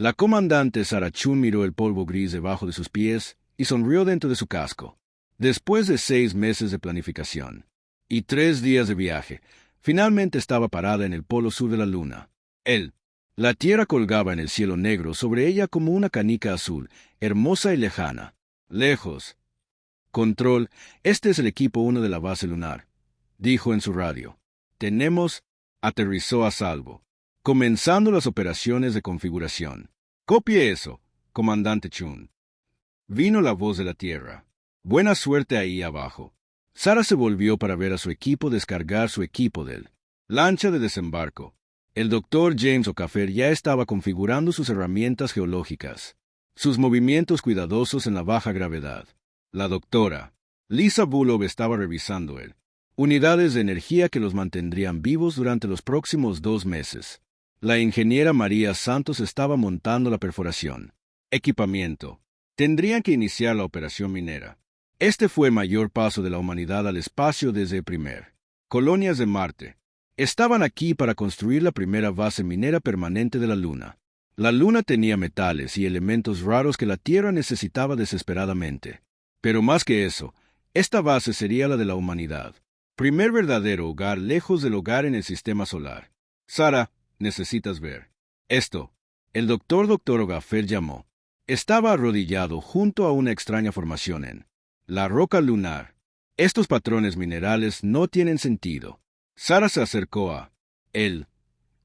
La comandante Sarah Chun miró el polvo gris debajo de sus pies y sonrió dentro de su casco. Después de 6 meses de planificación y 3 días de viaje, finalmente estaba parada en el polo sur de la luna. La tierra colgaba en el cielo negro sobre ella como una canica azul, hermosa y lejana. Lejos. Control, este es el equipo 1 de la base lunar, dijo en su radio. Aterrizó a salvo. Comenzando las operaciones de configuración. Copie eso, comandante Chun. Vino la voz de la tierra. Buena suerte ahí abajo. Sarah se volvió para ver a su equipo descargar su equipo del lancha de desembarco. El doctor James O'Caffer ya estaba configurando sus herramientas geológicas, sus movimientos cuidadosos en la baja gravedad. La doctora Lisa Bullock estaba revisando unidades de energía que los mantendrían vivos durante los próximos 2 meses. La ingeniera María Santos estaba montando la perforación. Equipamiento. Tendrían que iniciar la operación minera. Este fue el mayor paso de la humanidad al espacio desde el primer. Colonias de Marte. Estaban aquí para construir la primera base minera permanente de la Luna. La Luna tenía metales y elementos raros que la Tierra necesitaba desesperadamente. Pero más que eso, esta base sería la de la humanidad. Primer verdadero hogar lejos del hogar en el sistema solar. Sarah, necesitas ver esto. El doctor O'Caffer llamó. Estaba arrodillado junto a una extraña formación en la roca lunar. Estos patrones minerales no tienen sentido. Sarah se acercó a él,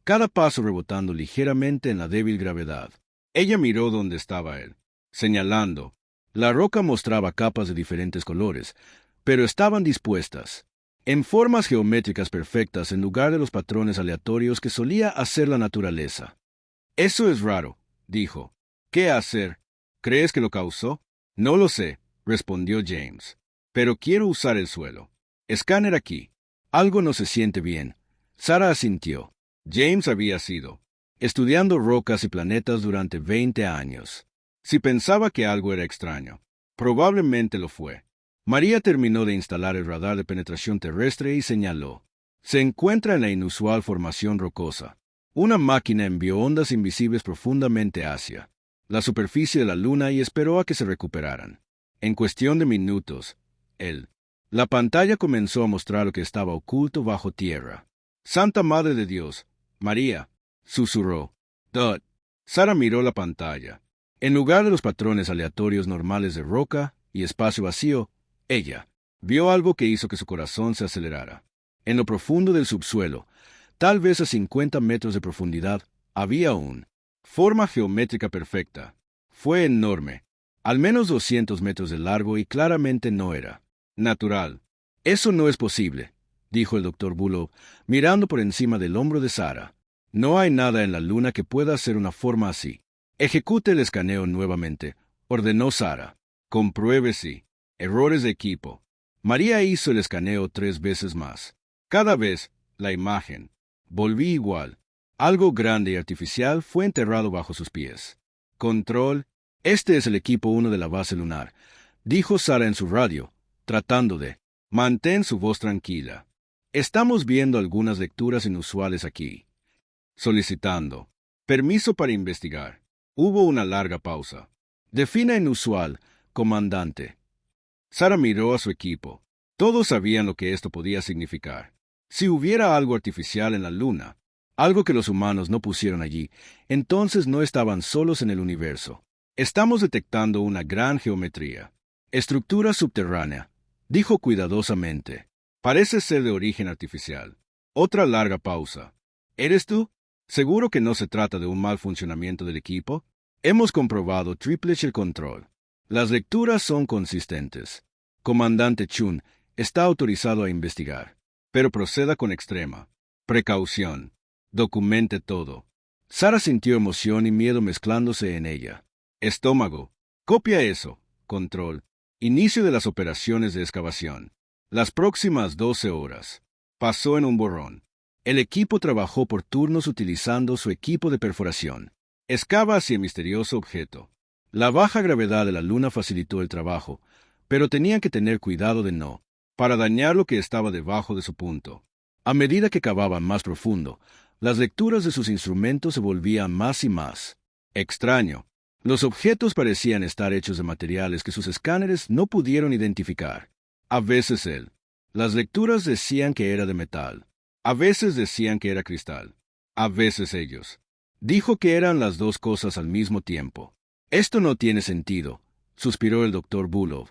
cada paso rebotando ligeramente en la débil gravedad. Ella miró donde estaba él, señalando. La roca mostraba capas de diferentes colores, pero estaban dispuestas en formas geométricas perfectas en lugar de los patrones aleatorios que solía hacer la naturaleza. Eso es raro, dijo. ¿Qué hacer? ¿Crees que lo causó? No lo sé, respondió James. Pero quiero usar el suelo. Escáner aquí. Algo no se siente bien. Sarah asintió. James había sido estudiando rocas y planetas durante 20 años. Si pensaba que algo era extraño, probablemente lo fue. María terminó de instalar el radar de penetración terrestre y señaló. Se encuentra en la inusual formación rocosa. Una máquina envió ondas invisibles profundamente hacia la superficie de la Luna y esperó a que se recuperaran. En cuestión de minutos, la pantalla comenzó a mostrar lo que estaba oculto bajo tierra. Santa Madre de Dios, María, susurró. Dud. Sarah miró la pantalla. En lugar de los patrones aleatorios normales de roca y espacio vacío, ella vio algo que hizo que su corazón se acelerara. En lo profundo del subsuelo, tal vez a 50 metros de profundidad, había una forma geométrica perfecta. Fue enorme, al menos 200 metros de largo y claramente no era natural. Eso no es posible, dijo el doctor Bullock, mirando por encima del hombro de Sarah. No hay nada en la Luna que pueda hacer una forma así. Ejecute el escaneo nuevamente, ordenó Sarah. Compruebe si. Errores de equipo. María hizo el escaneo 3 veces más. Cada vez, la imagen. Volví igual. Algo grande y artificial fue enterrado bajo sus pies. Control. Este es el equipo 1 de la base lunar, dijo Sarah en su radio, tratando de mantén su voz tranquila. Estamos viendo algunas lecturas inusuales aquí. Solicitando permiso para investigar. Hubo una larga pausa. Defina inusual, comandante. Sarah miró a su equipo. Todos sabían lo que esto podía significar. Si hubiera algo artificial en la Luna, algo que los humanos no pusieron allí, entonces no estaban solos en el universo. Estamos detectando una gran geometría. Estructura subterránea, dijo cuidadosamente. Parece ser de origen artificial. Otra larga pausa. ¿Eres tú? ¿Seguro que no se trata de un mal funcionamiento del equipo? Hemos comprobado triple control. Las lecturas son consistentes. Comandante Chun está autorizado a investigar, pero proceda con extrema precaución. Documente todo. Sarah sintió emoción y miedo mezclándose en ella. Estómago. Copia eso. Control. Inicio de las operaciones de excavación. Las próximas 12 horas. Pasó en un borrón. El equipo trabajó por turnos utilizando su equipo de perforación. Excava hacia el misterioso objeto. La baja gravedad de la Luna facilitó el trabajo, pero tenían que tener cuidado de no para dañar lo que estaba debajo de su punto. A medida que cavaban más profundo, las lecturas de sus instrumentos se volvían más y más Extraño. Los objetos parecían estar hechos de materiales que sus escáneres no pudieron identificar. A veces él. Las lecturas decían que era de metal. A veces decían que era cristal. A veces ellos. Dijo que eran las dos cosas al mismo tiempo. Esto no tiene sentido, suspiró el doctor Bulov,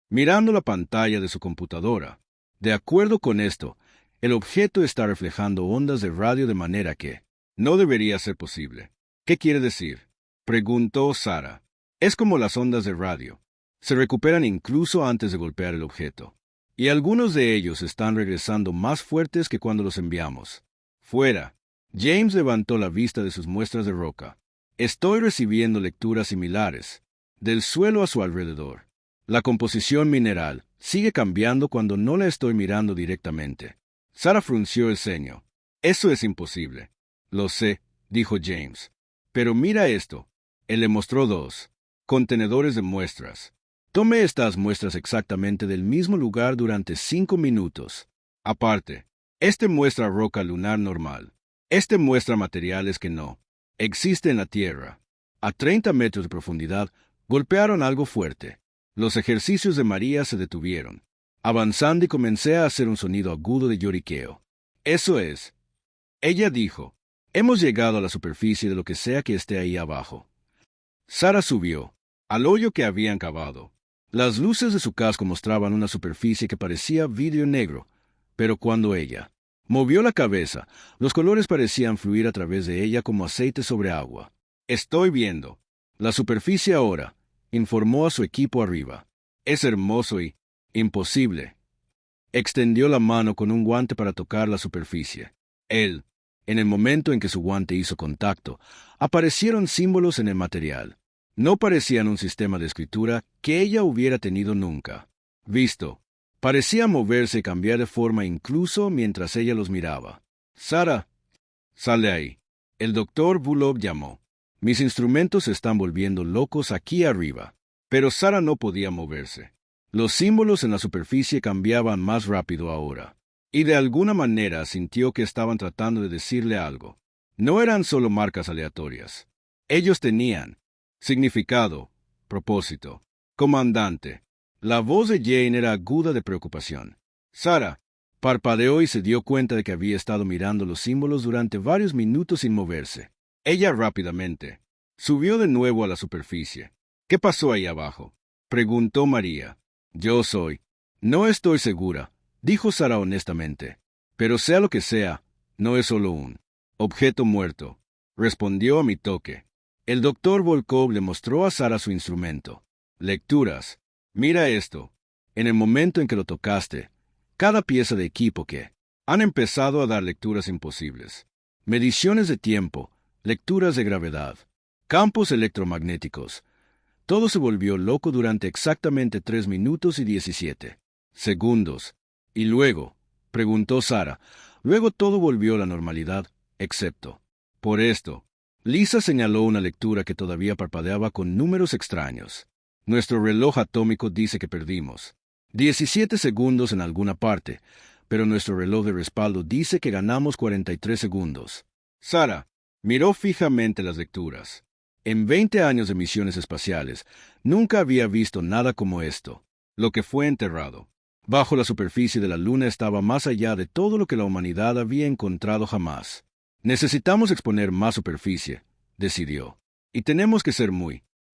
mirando la pantalla de su computadora. De acuerdo con esto, el objeto está reflejando ondas de radio de manera que no debería ser posible. ¿Qué quiere decir?, preguntó Sara. Es como las ondas de radio. Se recuperan incluso antes de golpear el objeto. Y algunos de ellos están regresando más fuertes que cuando los enviamos. Fuera. James levantó la vista de sus muestras de roca. Estoy recibiendo lecturas similares, del suelo a su alrededor. La composición mineral sigue cambiando cuando no la estoy mirando directamente. Sara frunció el ceño. Eso es imposible. Lo sé, dijo James. Pero mira esto. Él le mostró 2 contenedores de muestras. Tome estas muestras exactamente del mismo lugar durante 5 minutos. Aparte, este muestra roca lunar normal. Este muestra materiales que no existen en la Tierra. A 30 metros de profundidad, golpearon algo fuerte. Los ejercicios de María se detuvieron. Avanzando y comencé a hacer un sonido agudo de lloriqueo. Eso es. Ella dijo, hemos llegado a la superficie de lo que sea que esté ahí abajo. Sara subió, al hoyo que habían cavado. Las luces de su casco mostraban una superficie que parecía vidrio negro, pero cuando ella movió la cabeza, los colores parecían fluir a través de ella como aceite sobre agua. Estoy viendo la superficie ahora, informó a su equipo arriba. Es hermoso y imposible. Extendió la mano con un guante para tocar la superficie. En el momento en que su guante hizo contacto, aparecieron símbolos en el material. No parecían un sistema de escritura que ella hubiera tenido nunca visto. Parecía moverse y cambiar de forma incluso mientras ella los miraba. Sara, sal de ahí. El doctor Bulov llamó. Mis instrumentos se están volviendo locos aquí arriba. Pero Sara no podía moverse. Los símbolos en la superficie cambiaban más rápido ahora. Y de alguna manera sintió que estaban tratando de decirle algo. No eran solo marcas aleatorias. Ellos tenían significado, propósito. Comandante. La voz de Jane era aguda de preocupación. Sara parpadeó y se dio cuenta de que había estado mirando los símbolos durante varios minutos sin moverse. Ella rápidamente subió de nuevo a la superficie. ¿Qué pasó ahí abajo?, preguntó María. No estoy segura, dijo Sara honestamente. Pero sea lo que sea, no es solo un objeto muerto, respondió a mi toque. El doctor Volkov le mostró a Sara su instrumento. Lecturas. Mira esto. En el momento en que lo tocaste, cada pieza de equipo que han empezado a dar lecturas imposibles. Mediciones de tiempo, lecturas de gravedad, campos electromagnéticos. Todo se volvió loco durante exactamente 3 minutos y 17 segundos. ¿Y luego?, preguntó Sara. Luego todo volvió a la normalidad, excepto por esto. Lisa señaló una lectura que todavía parpadeaba con números extraños. Nuestro reloj atómico dice que perdimos 17 segundos en alguna parte, pero nuestro reloj de respaldo dice que ganamos 43 segundos. Sara miró fijamente las lecturas. En 20 años de misiones espaciales, nunca había visto nada como esto. Lo que fue enterrado bajo la superficie de la Luna estaba más allá de todo lo que la humanidad había encontrado jamás. Necesitamos exponer más superficie, decidió. Y tenemos que ser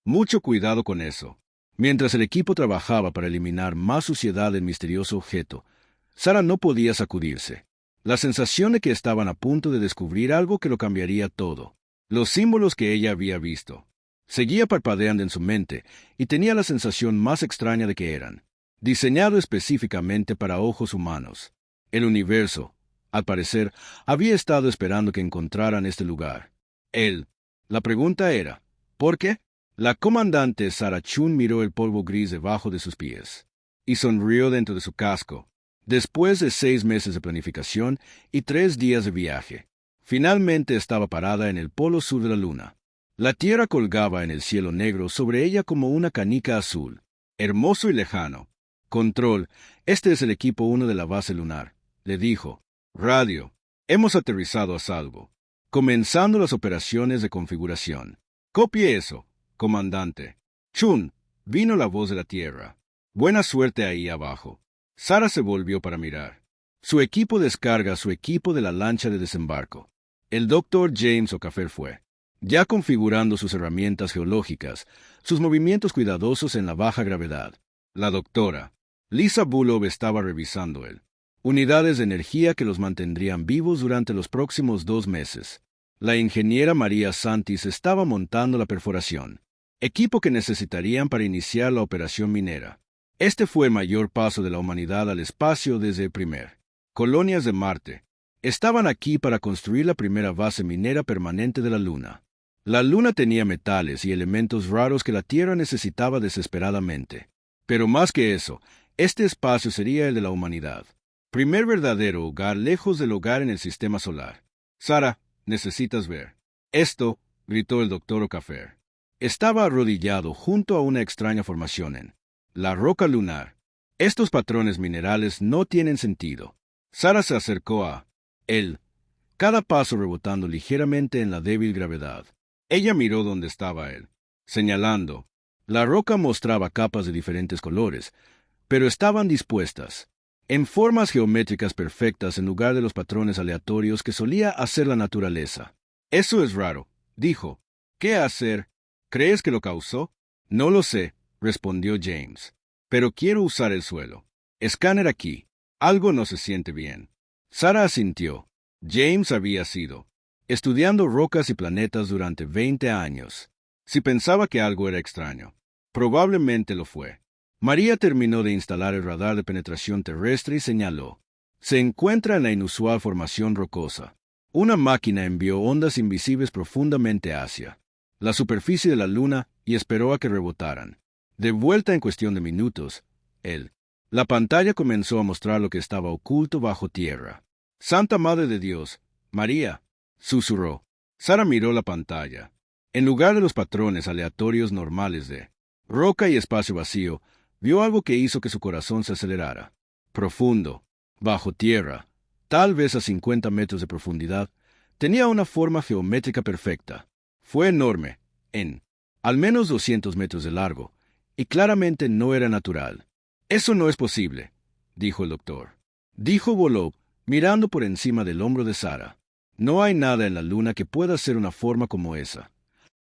mucho cuidado con eso. Mientras el equipo trabajaba para eliminar más suciedad del misterioso objeto, Sara no podía sacudirse. La sensación de que estaban a punto de descubrir algo que lo cambiaría todo. Los símbolos que ella había visto seguía parpadeando en su mente y tenía la sensación más extraña de que eran diseñado específicamente para ojos humanos. El universo, al parecer, había estado esperando que encontraran este lugar. La pregunta era, ¿por qué? La comandante Sara Chun miró el polvo gris debajo de sus pies y sonrió dentro de su casco. Después de 6 meses de planificación y 3 días de viaje, finalmente estaba parada en el polo sur de la Luna. La Tierra colgaba en el cielo negro sobre ella como una canica azul, hermoso y lejano. Control, este es el equipo 1 de la base lunar, le dijo. Radio, hemos aterrizado a salvo. Comenzando las operaciones de configuración. Copie eso, comandante. Chun, vino la voz de la Tierra. Buena suerte ahí abajo. Sara se volvió para mirar. Su equipo descarga, su equipo de la lancha de desembarco. El doctor James O'Cafer fue, ya configurando sus herramientas geológicas, sus movimientos cuidadosos en la baja gravedad. La doctora Lisa Bullock estaba revisando él. Unidades de energía que los mantendrían vivos durante los próximos 2 meses. La ingeniera María Santis estaba montando la perforación, equipo que necesitarían para iniciar la operación minera. Este fue el mayor paso de la humanidad al espacio desde el primer. Colonias de Marte estaban aquí para construir la primera base minera permanente de la Luna. La Luna tenía metales y elementos raros que la Tierra necesitaba desesperadamente. Pero más que eso, este espacio sería el de la humanidad. Primer verdadero hogar lejos del hogar en el sistema solar. Sara, necesitas ver. Esto, gritó el doctor O'Cafer. Estaba arrodillado junto a una extraña formación en la roca lunar. Estos patrones minerales no tienen sentido. Sara se acercó a él, cada paso rebotando ligeramente en la débil gravedad. Ella miró donde estaba él, señalando. La roca mostraba capas de diferentes colores, pero estaban dispuestas en formas geométricas perfectas en lugar de los patrones aleatorios que solía hacer la naturaleza. Eso es raro, dijo. ¿Qué hacer? ¿Crees que lo causó? No lo sé, respondió James. Pero quiero usar el suelo. Escáner aquí. Algo no se siente bien. Sara asintió. James había sido estudiando rocas y planetas durante 20 años. Si pensaba que algo era extraño, probablemente lo fue. María terminó de instalar el radar de penetración terrestre y señaló. Se encuentra en la inusual formación rocosa. Una máquina envió ondas invisibles profundamente hacia la superficie de la Luna y esperó a que rebotaran. De vuelta en cuestión de minutos, la pantalla comenzó a mostrar lo que estaba oculto bajo tierra. Santa Madre de Dios, María, susurró. Sara miró la pantalla. En lugar de los patrones aleatorios normales de roca y espacio vacío, vio algo que hizo que su corazón se acelerara. Profundo, bajo tierra, tal vez a 50 metros de profundidad, tenía una forma geométrica perfecta. Fue enorme, al menos 200 metros de largo, y claramente no era natural. Eso no es posible, dijo el doctor. Dijo Bullock, mirando por encima del hombro de Sara. No hay nada en la Luna que pueda ser una forma como esa.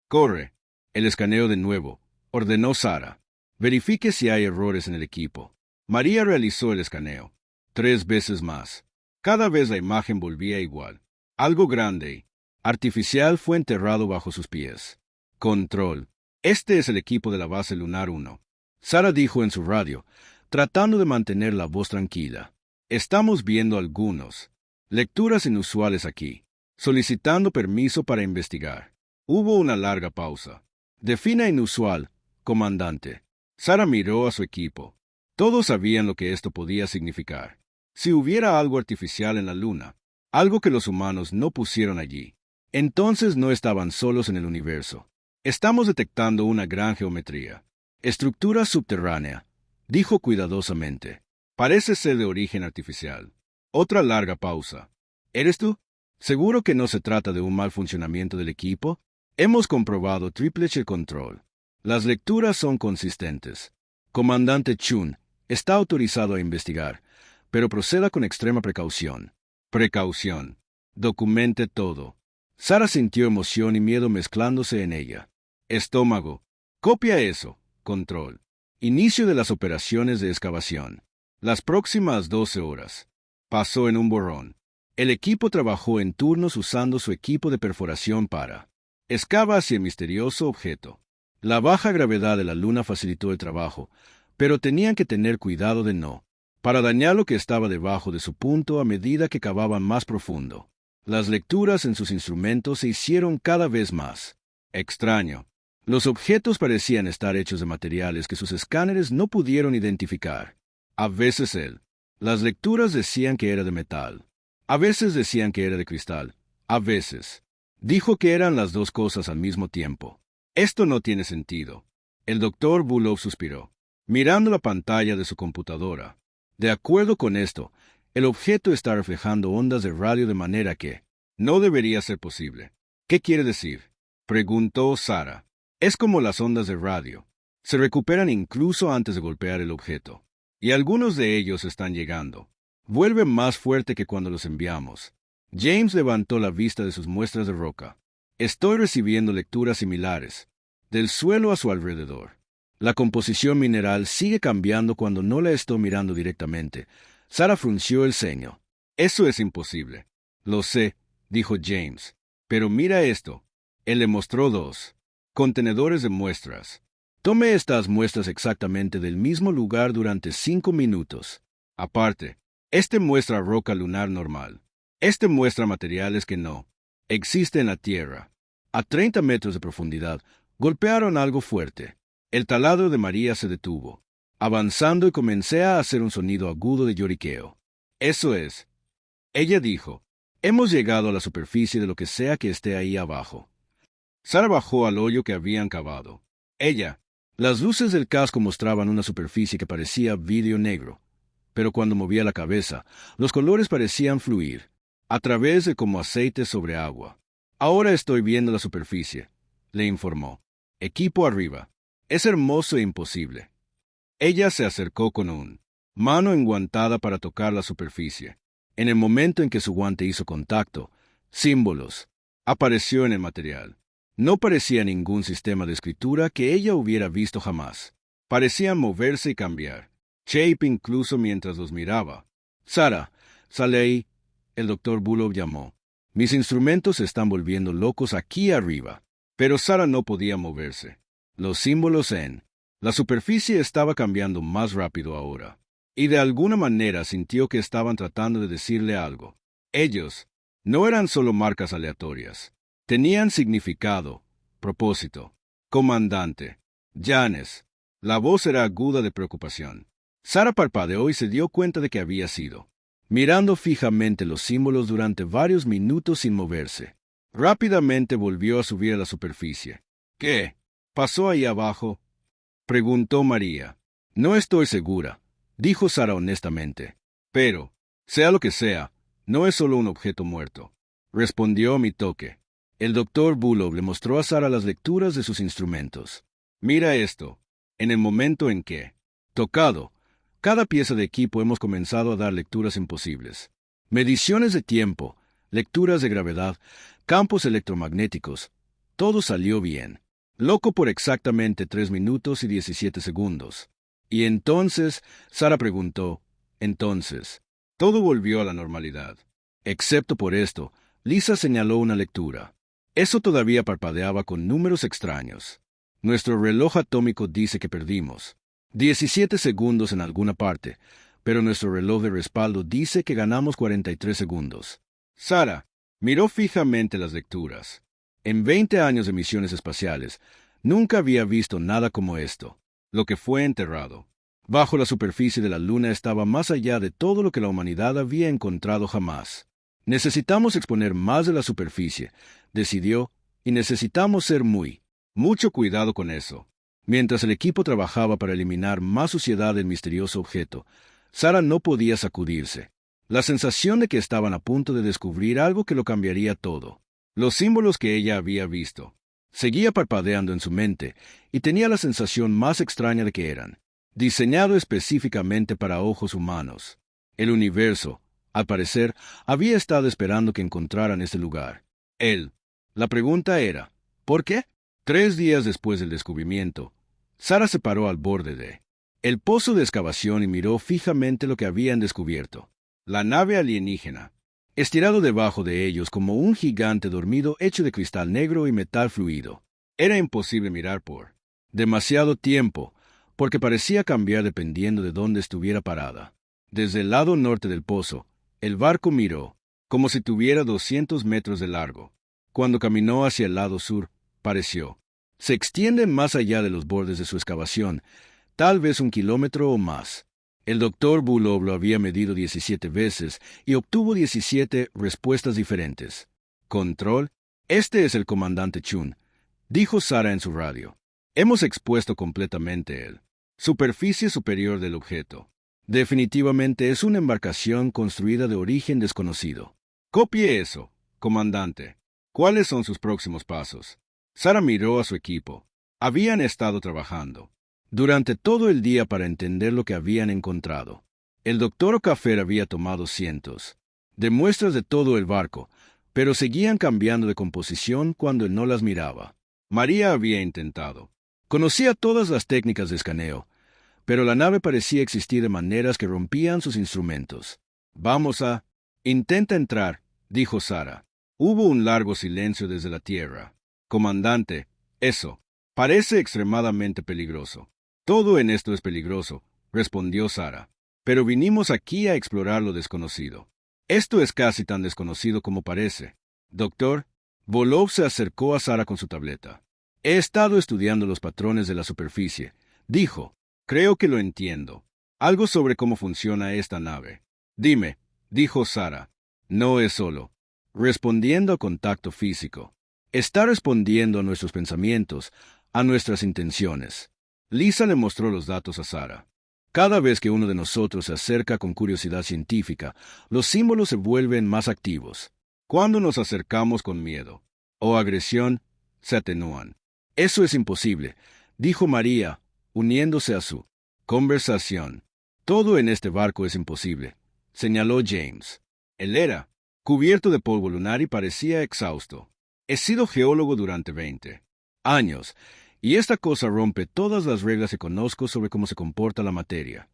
Corre. El escaneo de nuevo, ordenó Sara. Verifique si hay errores en el equipo. María realizó el escaneo. 3 veces más. Cada vez la imagen volvía igual. Algo grande y artificial fue enterrado bajo sus pies. Control. Este es el equipo de la base lunar 1. Sara dijo en su radio, tratando de mantener la voz tranquila. Estamos viendo algunos lecturas inusuales aquí, solicitando permiso para investigar. Hubo una larga pausa. Defina inusual, comandante. Sara miró a su equipo. Todos sabían lo que esto podía significar. Si hubiera algo artificial en la Luna, algo que los humanos no pusieron allí, entonces no estaban solos en el universo. Estamos detectando una gran geometría. Estructura subterránea, dijo cuidadosamente. Parece ser de origen artificial. Otra larga pausa. ¿Eres tú? ¿Seguro que no se trata de un mal funcionamiento del equipo? Hemos comprobado triple control. Las lecturas son consistentes. Comandante Chun está autorizado a investigar, pero proceda con extrema precaución. Precaución. Documente todo. Sara sintió emoción y miedo mezclándose en ella. Estómago. Copia eso. Control. Inicio de las operaciones de excavación. Las próximas 12 horas. Pasó en un borrón. El equipo trabajó en turnos usando su equipo de perforación para excava hacia el misterioso objeto. La baja gravedad de la Luna facilitó el trabajo, pero tenían que tener cuidado de no para dañar lo que estaba debajo de su punto a medida que cavaban más profundo. Las lecturas en sus instrumentos se hicieron cada vez más extraño. Los objetos parecían estar hechos de materiales que sus escáneres no pudieron identificar. A veces las lecturas decían que era de metal. A veces decían que era de cristal. A veces dijo que eran las dos cosas al mismo tiempo. Esto no tiene sentido. El doctor Bullock suspiró, mirando la pantalla de su computadora. De acuerdo con esto, el objeto está reflejando ondas de radio de manera que no debería ser posible. ¿Qué quiere decir? Preguntó Sara. Es como las ondas de radio. Se recuperan incluso antes de golpear el objeto. Y algunos de ellos están llegando. Vuelve más fuerte que cuando los enviamos. James levantó la vista de sus muestras de roca. Estoy recibiendo lecturas similares, del suelo a su alrededor. La composición mineral sigue cambiando cuando no la estoy mirando directamente. Sara frunció el ceño. Eso es imposible. Lo sé, dijo James. Pero mira esto. Él le mostró 2 contenedores de muestras. Tome estas muestras exactamente del mismo lugar durante 5 minutos. Aparte, este muestra roca lunar normal. Este muestra materiales que no existen en la Tierra. A 30 metros de profundidad, golpearon algo fuerte. El taladro de María se detuvo. Avanzando y comencé a hacer un sonido agudo de lloriqueo. Eso es. Ella dijo, hemos llegado a la superficie de lo que sea que esté ahí abajo. Sara bajó al hoyo que habían cavado. Las luces del casco mostraban una superficie que parecía vidrio negro, pero cuando movía la cabeza, los colores parecían fluir, a través de como aceite sobre agua. Ahora estoy viendo la superficie, le informó. Equipo arriba. Es hermoso e imposible. Ella se acercó con un mano enguantada para tocar la superficie. En el momento en que su guante hizo contacto, símbolos apareció en el material. No parecía ningún sistema de escritura que ella hubiera visto jamás. Parecían moverse y cambiar. Shape incluso mientras los miraba. Sara, sale ahí, el doctor Bullock llamó. Mis instrumentos se están volviendo locos aquí arriba. Pero Sara no podía moverse. Los símbolos en la superficie estaba cambiando más rápido ahora. Y de alguna manera sintió que estaban tratando de decirle algo. Ellos no eran solo marcas aleatorias. Tenían significado, propósito. Comandante. Janes. La voz era aguda de preocupación. Sara parpadeó y se dio cuenta de que había sido. Mirando fijamente los símbolos durante varios minutos sin moverse. Rápidamente volvió a subir a la superficie. ¿Qué pasó ahí abajo? Preguntó María. No estoy segura, dijo Sara honestamente. Pero, sea lo que sea, no es solo un objeto muerto. Respondió a mi toque. El doctor Bullock le mostró a Sara las lecturas de sus instrumentos. Mira esto. En el momento en que, tocado, cada pieza de equipo hemos comenzado a dar lecturas imposibles. Mediciones de tiempo, lecturas de gravedad, campos electromagnéticos. Todo salió bien. Loco por exactamente 3 minutos y 17 segundos. Y entonces, Sara preguntó, entonces, todo volvió a la normalidad. Excepto por esto, Lisa señaló una lectura. Eso todavía parpadeaba con números extraños. Nuestro reloj atómico dice que perdimos 17 segundos en alguna parte, pero nuestro reloj de respaldo dice que ganamos 43 segundos. Sara miró fijamente las lecturas. En 20 años de misiones espaciales, nunca había visto nada como esto. Lo que fue enterrado bajo la superficie de la Luna estaba más allá de todo lo que la humanidad había encontrado jamás. Necesitamos exponer más de la superficie, decidió, y necesitamos ser mucho cuidado con eso. Mientras el equipo trabajaba para eliminar más suciedad del misterioso objeto, Sara no podía sacudirse. La sensación de que estaban a punto de descubrir algo que lo cambiaría todo. Los símbolos que ella había visto. Seguía parpadeando en su mente, y tenía la sensación más extraña de que eran diseñado específicamente para ojos humanos. El universo, al parecer, había estado esperando que encontraran este lugar. La pregunta era, ¿por qué? 3 días después del descubrimiento, Sara se paró al borde de el pozo de excavación y miró fijamente lo que habían descubierto. La nave alienígena, estirado debajo de ellos como un gigante dormido hecho de cristal negro y metal fluido. Era imposible mirar por demasiado tiempo, porque parecía cambiar dependiendo de dónde estuviera parada. Desde el lado norte del pozo, el barco miró, como si tuviera 200 metros de largo. Cuando caminó hacia el lado sur, pareció. Se extiende más allá de los bordes de su excavación, tal vez 1 kilómetro o más. El doctor Bullock lo había medido 17 veces y obtuvo 17 respuestas diferentes. ¿Control? Este es el comandante Chun, dijo Sara en su radio. Hemos expuesto completamente el superficie superior del objeto. Definitivamente es una embarcación construida de origen desconocido. Copie eso, comandante. ¿Cuáles son sus próximos pasos? Sara miró a su equipo. Habían estado trabajando durante todo el día para entender lo que habían encontrado. El doctor Okafer había tomado cientos de muestras de todo el barco, pero seguían cambiando de composición cuando él no las miraba. María había intentado. Conocía todas las técnicas de escaneo, pero la nave parecía existir de maneras que rompían sus instrumentos. Vamos a... Intenta entrar, dijo Sara. Hubo un largo silencio desde la tierra. Comandante, eso. Parece extremadamente peligroso. Todo en esto es peligroso, respondió Sara. Pero vinimos aquí a explorar lo desconocido. Esto es casi tan desconocido como parece. Doctor, Volov se acercó a Sara con su tableta. He estado estudiando los patrones de la superficie, dijo. Creo que lo entiendo. Algo sobre cómo funciona esta nave. Dime, dijo Sara. No es solo respondiendo a contacto físico. Está respondiendo a nuestros pensamientos, a nuestras intenciones. Lisa le mostró los datos a Sara. Cada vez que uno de nosotros se acerca con curiosidad científica, los símbolos se vuelven más activos. Cuando nos acercamos con miedo o agresión, se atenúan. Eso es imposible, dijo María, uniéndose a su conversación. Todo en este barco es imposible, señaló James. Él era cubierto de polvo lunar y parecía exhausto. He sido geólogo durante 20 años, y esta cosa rompe todas las reglas que conozco sobre cómo se comporta la materia.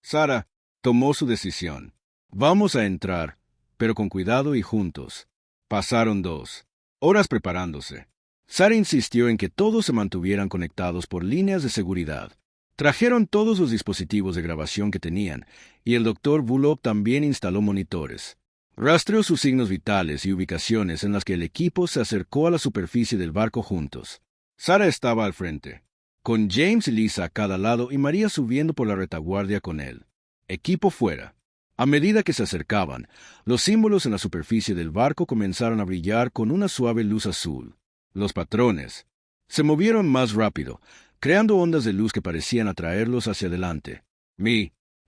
Sara tomó su decisión. Vamos a entrar, pero con cuidado y juntos. Pasaron 2 horas preparándose. Sara insistió en que todos se mantuvieran conectados por líneas de seguridad. Trajeron todos los dispositivos de grabación que tenían, y el doctor Volov también instaló monitores. Rastreó sus signos vitales y ubicaciones en las que el equipo se acercó a la superficie del barco juntos. Sara estaba al frente, con James y Lisa a cada lado y María subiendo por la retaguardia con él. Equipo fuera. A medida que se acercaban, los símbolos en la superficie del barco comenzaron a brillar con una suave luz azul. Los patrones se movieron más rápido, creando ondas de luz que parecían atraerlos hacia adelante.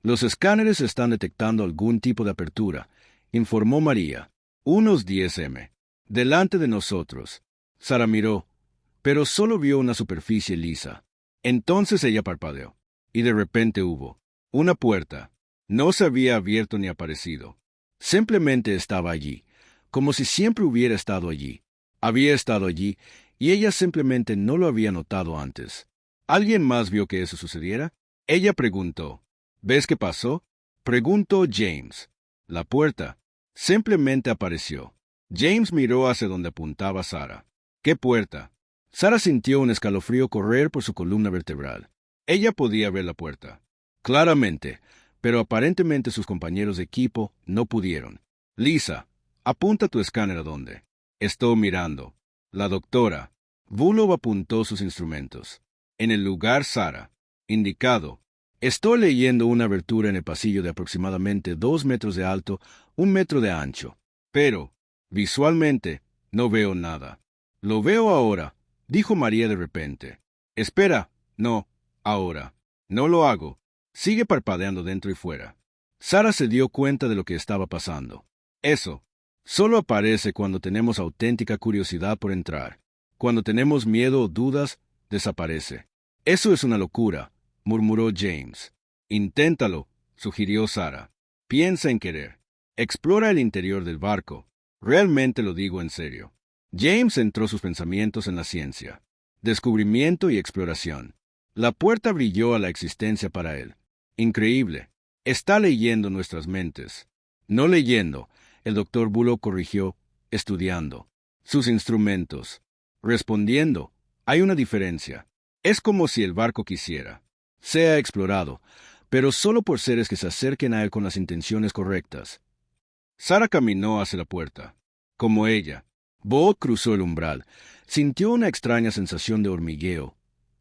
Los escáneres están detectando algún tipo de apertura, informó María. Unos 10 m. Delante de nosotros. Sara miró, pero solo vio una superficie lisa. Entonces ella parpadeó, y de repente hubo una puerta. No se había abierto ni aparecido. Simplemente estaba allí, como si siempre hubiera estado allí. Había estado allí, y ella simplemente no lo había notado antes. ¿Alguien más vio que eso sucediera? Ella preguntó. ¿Ves qué pasó? Preguntó James. La puerta simplemente apareció. James miró hacia donde apuntaba Sara. ¿Qué puerta? Sara sintió un escalofrío correr por su columna vertebral. Ella podía ver la puerta claramente, pero aparentemente sus compañeros de equipo no pudieron. Lisa, apunta tu escáner a dónde. Estoy mirando. La doctora Volov apuntó sus instrumentos. En el lugar Sara indicado. Estoy leyendo una abertura en el pasillo de aproximadamente 2 metros de alto, 1 metro de ancho. Pero, visualmente, no veo nada. Lo veo ahora, dijo María de repente. Espera, no, ahora. No lo hago. Sigue parpadeando dentro y fuera. Sara se dio cuenta de lo que estaba pasando. Eso solo aparece cuando tenemos auténtica curiosidad por entrar. Cuando tenemos miedo o dudas, desaparece. Eso es una locura, murmuró James. Inténtalo, sugirió Sara. Piensa en querer. Explora el interior del barco. Realmente lo digo en serio. James centró sus pensamientos en la ciencia, descubrimiento y exploración. La puerta brilló a la existencia para él. Increíble. Está leyendo nuestras mentes. No leyendo, el doctor Volov corrigió, estudiando. Sus instrumentos. Respondiendo, hay una diferencia. Es como si el barco quisiera. Sea explorado, pero solo por seres que se acerquen a él con las intenciones correctas. Sara caminó hacia la puerta. Como ella, Volov cruzó el umbral. Sintió una extraña sensación de hormigueo,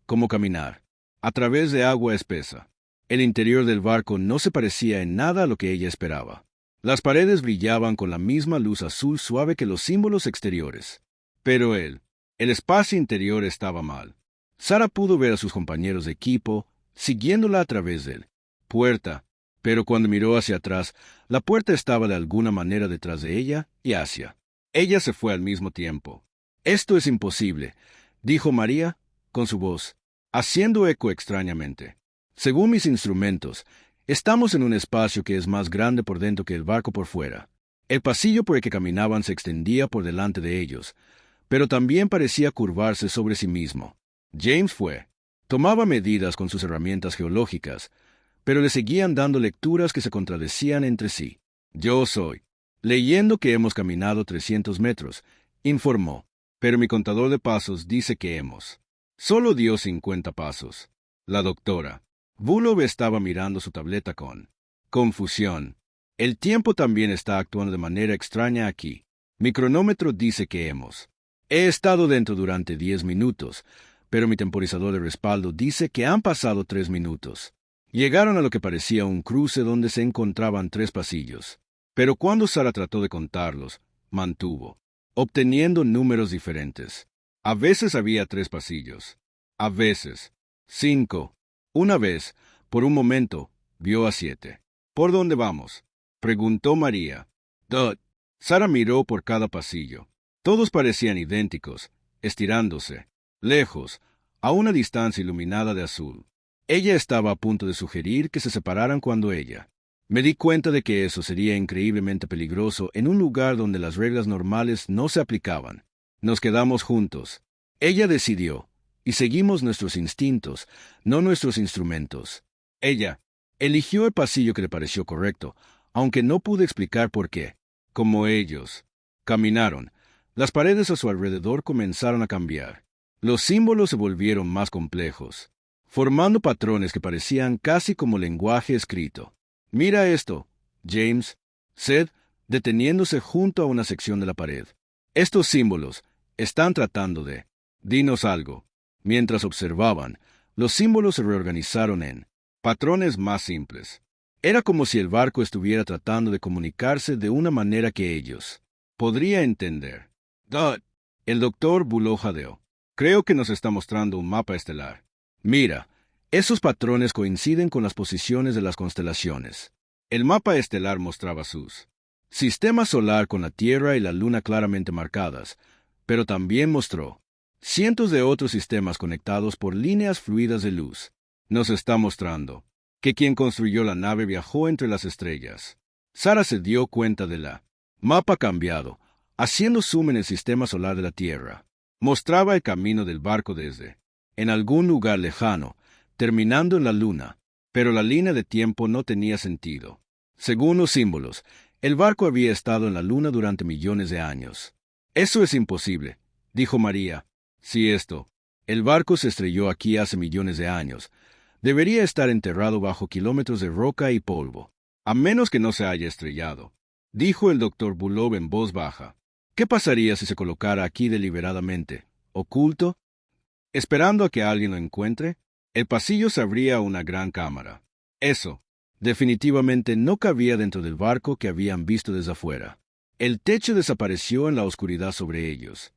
como caminar a través de agua espesa. El interior del barco no se parecía en nada a lo que ella esperaba. Las paredes brillaban con la misma luz azul suave que los símbolos exteriores. Pero el espacio interior estaba mal. Sara pudo ver a sus compañeros de equipo, siguiéndola a través de la puerta, pero cuando miró hacia atrás, la puerta estaba de alguna manera detrás de ella y hacia ella se fue al mismo tiempo. Esto es imposible, dijo María, con su voz, haciendo eco extrañamente. Según mis instrumentos, estamos en un espacio que es más grande por dentro que el barco por fuera. El pasillo por el que caminaban se extendía por delante de ellos, pero también parecía curvarse sobre sí mismo. James fue. Tomaba medidas con sus herramientas geológicas, pero le seguían dando lecturas que se contradecían entre sí. Yo soy. Leyendo que hemos caminado 300 metros, informó, pero mi contador de pasos dice que hemos. Solo dio 50 pasos. La doctora. Bullock estaba mirando su tableta con confusión. El tiempo también está actuando de manera extraña aquí. Mi cronómetro dice que hemos. He estado dentro durante 10 minutos, pero mi temporizador de respaldo dice que han pasado 3 minutos. Llegaron a lo que parecía un cruce donde se encontraban 3 pasillos. Pero cuando Sara trató de contarlos, mantuvo, obteniendo números diferentes. A veces había 3 pasillos. A veces 5. Una vez, por un momento, vio a 7. ¿Por dónde vamos?, preguntó María. Dot. Sara miró por cada pasillo. Todos parecían idénticos, estirándose, lejos, a una distancia iluminada de azul. Ella estaba a punto de sugerir que se separaran cuando ella. Me di cuenta de que eso sería increíblemente peligroso en un lugar donde las reglas normales no se aplicaban. Nos quedamos juntos. Ella decidió, y seguimos nuestros instintos, no nuestros instrumentos. Ella eligió el pasillo que le pareció correcto, aunque no pude explicar por qué. Como ellos caminaron, las paredes a su alrededor comenzaron a cambiar. Los símbolos se volvieron más complejos, formando patrones que parecían casi como lenguaje escrito. Mira esto, James, said, deteniéndose junto a una sección de la pared. Estos símbolos están tratando de dinos algo. Mientras observaban, los símbolos se reorganizaron en patrones más simples. Era como si el barco estuviera tratando de comunicarse de una manera que ellos podría entender. Dot. El doctor Bullock jadeó. Creo que nos está mostrando un mapa estelar. Mira, esos patrones coinciden con las posiciones de las constelaciones. El mapa estelar mostraba sus sistema solar con la Tierra y la Luna claramente marcadas, pero también mostró cientos de otros sistemas conectados por líneas fluidas de luz. Nos está mostrando que quien construyó la nave viajó entre las estrellas. Sara se dio cuenta de la mapa cambiado, haciendo zoom en el sistema solar de la Tierra. Mostraba el camino del barco desde en algún lugar lejano, terminando en la Luna, pero la línea de tiempo no tenía sentido. Según los símbolos, el barco había estado en la Luna durante millones de años. Eso es imposible, dijo María. Si el barco se estrelló aquí hace millones de años, debería estar enterrado bajo kilómetros de roca y polvo, a menos que no se haya estrellado, dijo el doctor Bullock en voz baja. ¿Qué pasaría si se colocara aquí deliberadamente, oculto, esperando a que alguien lo encuentre? El pasillo se abría a una gran cámara. Eso, definitivamente no cabía dentro del barco que habían visto desde afuera. El techo desapareció en la oscuridad sobre ellos,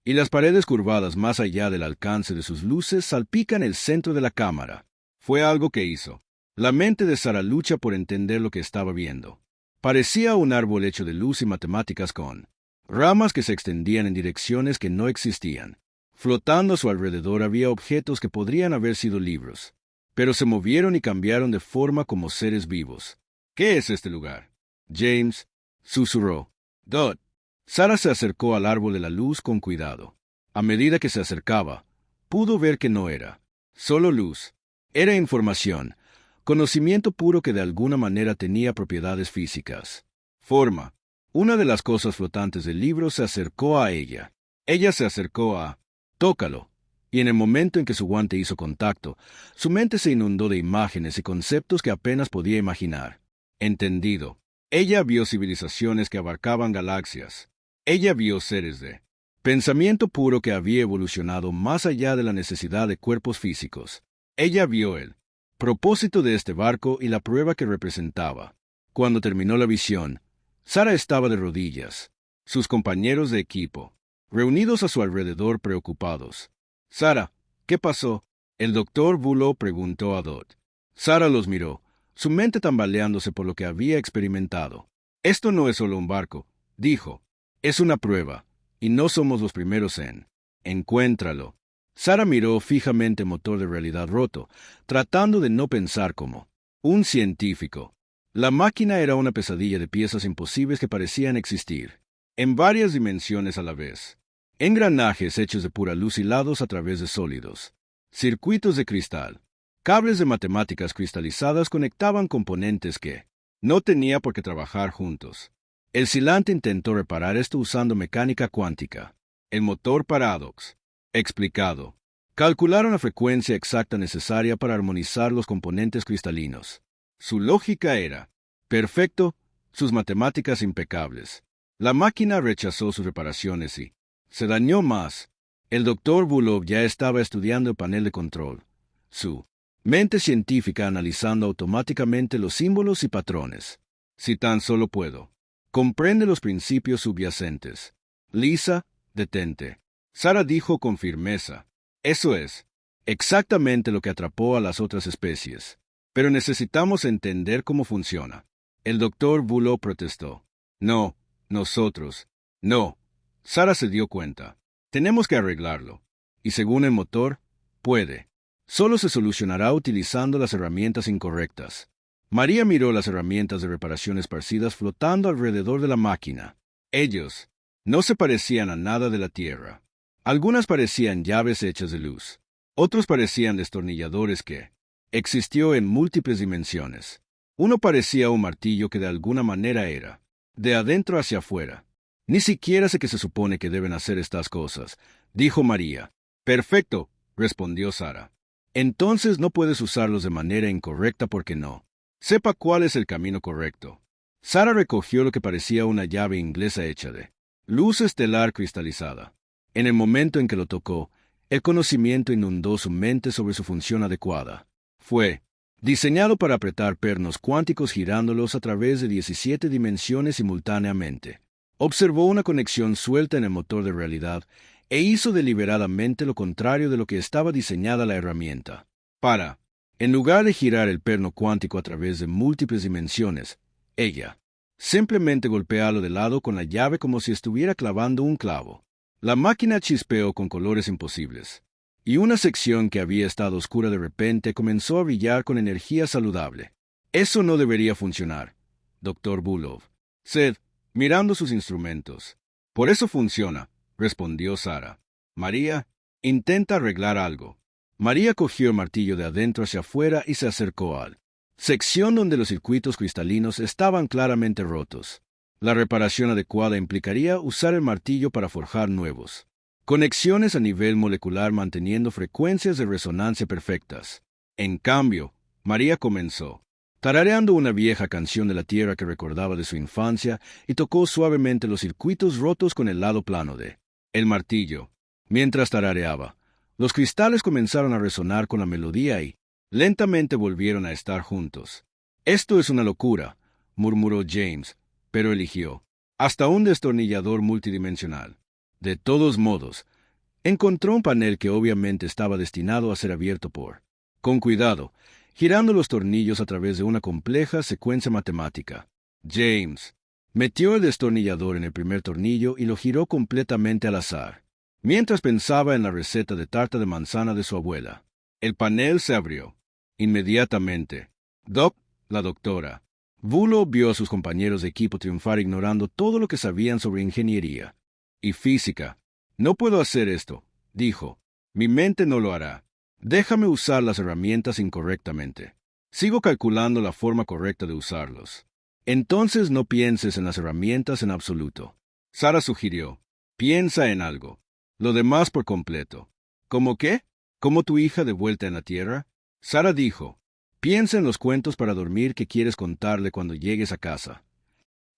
y las paredes curvadas más allá del alcance de sus luces salpican el centro de la cámara. Fue algo que hizo. La mente de Sara lucha por entender lo que estaba viendo. Parecía un árbol hecho de luz y matemáticas con ramas que se extendían en direcciones que no existían. Flotando a su alrededor había objetos que podrían haber sido libros, pero se movieron y cambiaron de forma como seres vivos. ¿Qué es este lugar?, James susurró. Dot. Sara se acercó al árbol de la luz con cuidado. A medida que se acercaba, pudo ver que no era solo luz. Era información, conocimiento puro que de alguna manera tenía propiedades físicas. Forma. Una de las cosas flotantes del libro se acercó a ella. Ella se acercó a tócalo, y en el momento en que su guante hizo contacto, su mente se inundó de imágenes y conceptos que apenas podía imaginar. Entendido. Ella vio civilizaciones que abarcaban galaxias. Ella vio seres de pensamiento puro que había evolucionado más allá de la necesidad de cuerpos físicos. Ella vio el propósito de este barco y la prueba que representaba. Cuando terminó la visión, Sara estaba de rodillas. Sus compañeros de equipo, reunidos a su alrededor preocupados. Sara, ¿qué pasó?, el doctor Bullock preguntó a Dot. Sara los miró, su mente tambaleándose por lo que había experimentado. Esto no es solo un barco, dijo. Es una prueba, y no somos los primeros en Encuéntralo. Sara miró fijamente el motor de realidad roto, tratando de no pensar como un científico. La máquina era una pesadilla de piezas imposibles que parecían existir, en varias dimensiones a la vez. Engranajes hechos de pura luz hilados a través de sólidos. Circuitos de cristal. Cables de matemáticas cristalizadas conectaban componentes que no tenía por qué trabajar juntos. El silante intentó reparar esto usando mecánica cuántica. El motor paradox. Explicado. Calcularon la frecuencia exacta necesaria para armonizar los componentes cristalinos. Su lógica era perfecto, sus matemáticas impecables. La máquina rechazó sus reparaciones y se dañó más. El doctor Bulov ya estaba estudiando el panel de control. Su mente científica analizando automáticamente los símbolos y patrones. Si tan solo puedo. Comprende los principios subyacentes. Lisa, detente. Sara dijo con firmeza. Eso es exactamente lo que atrapó a las otras especies. Pero necesitamos entender cómo funciona. El doctor Bulov protestó. No, nosotros. No. Sara se dio cuenta. Tenemos que arreglarlo. Y según el motor, puede. Solo se solucionará utilizando las herramientas incorrectas. María miró las herramientas de reparación esparcidas flotando alrededor de la máquina. Ellos no se parecían a nada de la Tierra. Algunas parecían llaves hechas de luz. Otros parecían destornilladores que existió en múltiples dimensiones. Uno parecía un martillo que de alguna manera era de adentro hacia afuera. Ni siquiera sé qué se supone que deben hacer estas cosas, dijo María. Perfecto, respondió Sara. Entonces no puedes usarlos de manera incorrecta porque no. Sepa cuál es el camino correcto. Sara recogió lo que parecía una llave inglesa hecha de luz estelar cristalizada. En el momento en que lo tocó, el conocimiento inundó su mente sobre su función adecuada. Fue diseñado para apretar pernos cuánticos girándolos a través de 17 dimensiones simultáneamente. Observó una conexión suelta en el motor de realidad e hizo deliberadamente lo contrario de lo que estaba diseñada la herramienta. En lugar de girar el perno cuántico a través de múltiples dimensiones, ella simplemente golpeólo de lado con la llave como si estuviera clavando un clavo. La máquina chispeó con colores imposibles, y una sección que había estado oscura de repente comenzó a brillar con energía saludable. Eso no debería funcionar, Dr. Bulov. Sed, mirando sus instrumentos. Por eso funciona, respondió Sara. María, intenta arreglar algo. María cogió el martillo de adentro hacia afuera y se acercó al sección donde los circuitos cristalinos estaban claramente rotos. La reparación adecuada implicaría usar el martillo para forjar nuevos conexiones a nivel molecular manteniendo frecuencias de resonancia perfectas. En cambio, María comenzó, tarareando una vieja canción de la Tierra que recordaba de su infancia y tocó suavemente los circuitos rotos con el lado plano de el martillo. Mientras tarareaba, los cristales comenzaron a resonar con la melodía y lentamente volvieron a estar juntos. Esto es una locura, murmuró James, pero eligió hasta un destornillador multidimensional. De todos modos, encontró un panel que obviamente estaba destinado a ser abierto con cuidado, girando los tornillos a través de una compleja secuencia matemática. James metió el destornillador en el primer tornillo y lo giró completamente al azar, mientras pensaba en la receta de tarta de manzana de su abuela. El panel se abrió. Inmediatamente, la doctora Bulov vio a sus compañeros de equipo triunfar ignorando todo lo que sabían sobre ingeniería y física. No puedo hacer esto, dijo. Mi mente no lo hará. Déjame usar las herramientas incorrectamente. Sigo calculando la forma correcta de usarlos. Entonces no pienses en las herramientas en absoluto. Sara sugirió. Piensa en algo. Lo demás por completo. ¿Cómo qué? ¿Como tu hija de vuelta en la Tierra? Sara dijo. Piensa en los cuentos para dormir que quieres contarle cuando llegues a casa.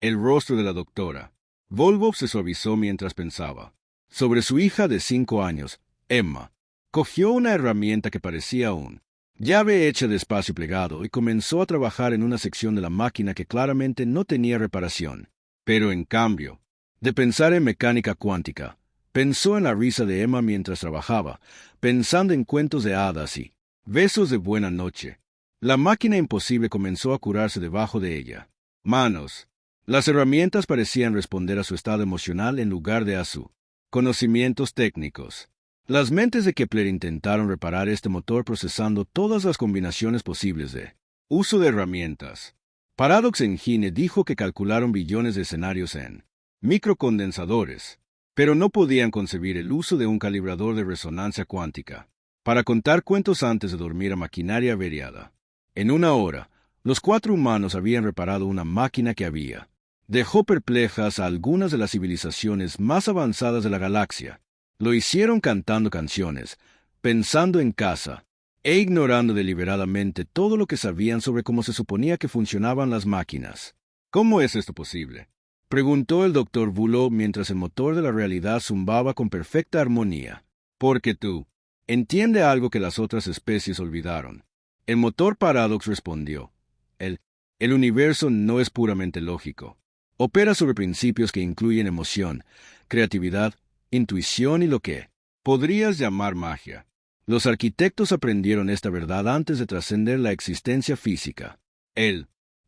El rostro de la doctora Volvov se suavizó mientras pensaba. Sobre su hija de 5 años, Emma, cogió una herramienta que parecía un llave hecha de espacio plegado y comenzó a trabajar en una sección de la máquina que claramente no tenía reparación. Pero en cambio, de pensar en mecánica cuántica, pensó en la risa de Emma mientras trabajaba, pensando en cuentos de hadas y besos de buena noche. La máquina imposible comenzó a curarse debajo de ella. Manos. Las herramientas parecían responder a su estado emocional en lugar de a su conocimientos técnicos. Las mentes de Kepler intentaron reparar este motor procesando todas las combinaciones posibles de uso de herramientas. Paradox Engine dijo que calcularon billones de escenarios en microcondensadores, pero no podían concebir el uso de un calibrador de resonancia cuántica para contar cuentos antes de dormir a maquinaria averiada. En una hora, los 4 humanos habían reparado una máquina que dejó perplejas a algunas de las civilizaciones más avanzadas de la galaxia. Lo hicieron cantando canciones, pensando en casa, e ignorando deliberadamente todo lo que sabían sobre cómo se suponía que funcionaban las máquinas. ¿Cómo es esto posible?, preguntó el doctor Bulow mientras el motor de la realidad zumbaba con perfecta armonía. Porque tú entiende algo que las otras especies olvidaron. El motor Paradox respondió. El universo no es puramente lógico. Opera sobre principios que incluyen emoción, creatividad, intuición y lo que podrías llamar magia. Los arquitectos aprendieron esta verdad antes de trascender la existencia física.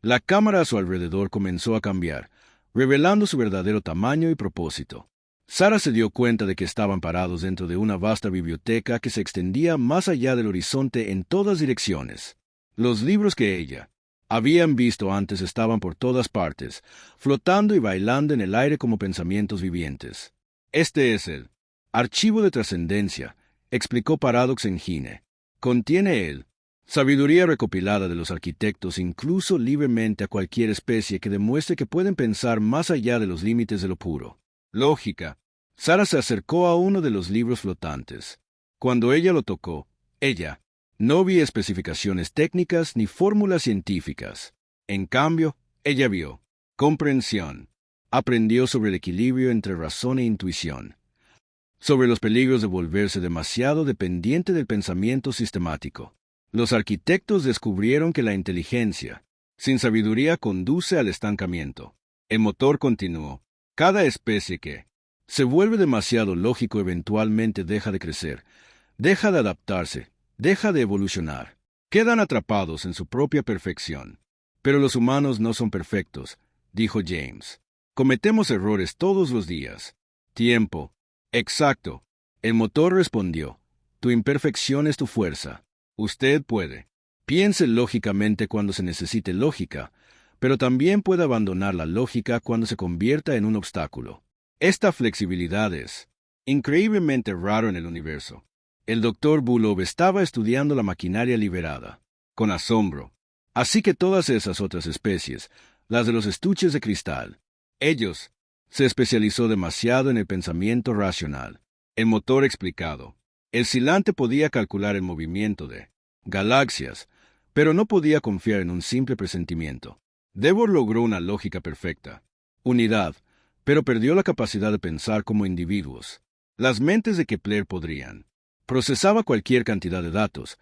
La cámara a su alrededor comenzó a cambiar, revelando su verdadero tamaño y propósito. Sara se dio cuenta de que estaban parados dentro de una vasta biblioteca que se extendía más allá del horizonte en todas direcciones. Los libros que ella habían visto antes estaban por todas partes, flotando y bailando en el aire como pensamientos vivientes. Este es el archivo de trascendencia, explicó Paradox Engine. Contiene sabiduría recopilada de los arquitectos incluso libremente a cualquier especie que demuestre que pueden pensar más allá de los límites de lo puro. Lógica. Sara se acercó a uno de los libros flotantes. Cuando ella lo tocó, ella no vio especificaciones técnicas ni fórmulas científicas. En cambio, ella vio comprensión. Aprendió sobre el equilibrio entre razón e intuición, sobre los peligros de volverse demasiado dependiente del pensamiento sistemático. Los arquitectos descubrieron que la inteligencia, sin sabiduría, conduce al estancamiento. El motor continuó. Cada especie que se vuelve demasiado lógico eventualmente deja de crecer, deja de adaptarse, deja de evolucionar. Quedan atrapados en su propia perfección. Pero los humanos no son perfectos, dijo James. Cometemos errores todos los días. Tiempo. Exacto. El motor respondió. Tu imperfección es tu fuerza. Usted puede. Piense lógicamente cuando se necesite lógica, pero también puede abandonar la lógica cuando se convierta en un obstáculo. Esta flexibilidad es increíblemente raro en el universo. El doctor Bulow estaba estudiando la maquinaria liberada, con asombro. Así que todas esas otras especies, las de los estuches de cristal, ellos se especializó demasiado en el pensamiento racional. El motor explicado. El silante podía calcular el movimiento de galaxias, pero no podía confiar en un simple presentimiento. Devor logró una lógica perfecta, unidad, pero perdió la capacidad de pensar como individuos. Las mentes de Kepler procesaba cualquier cantidad de datos,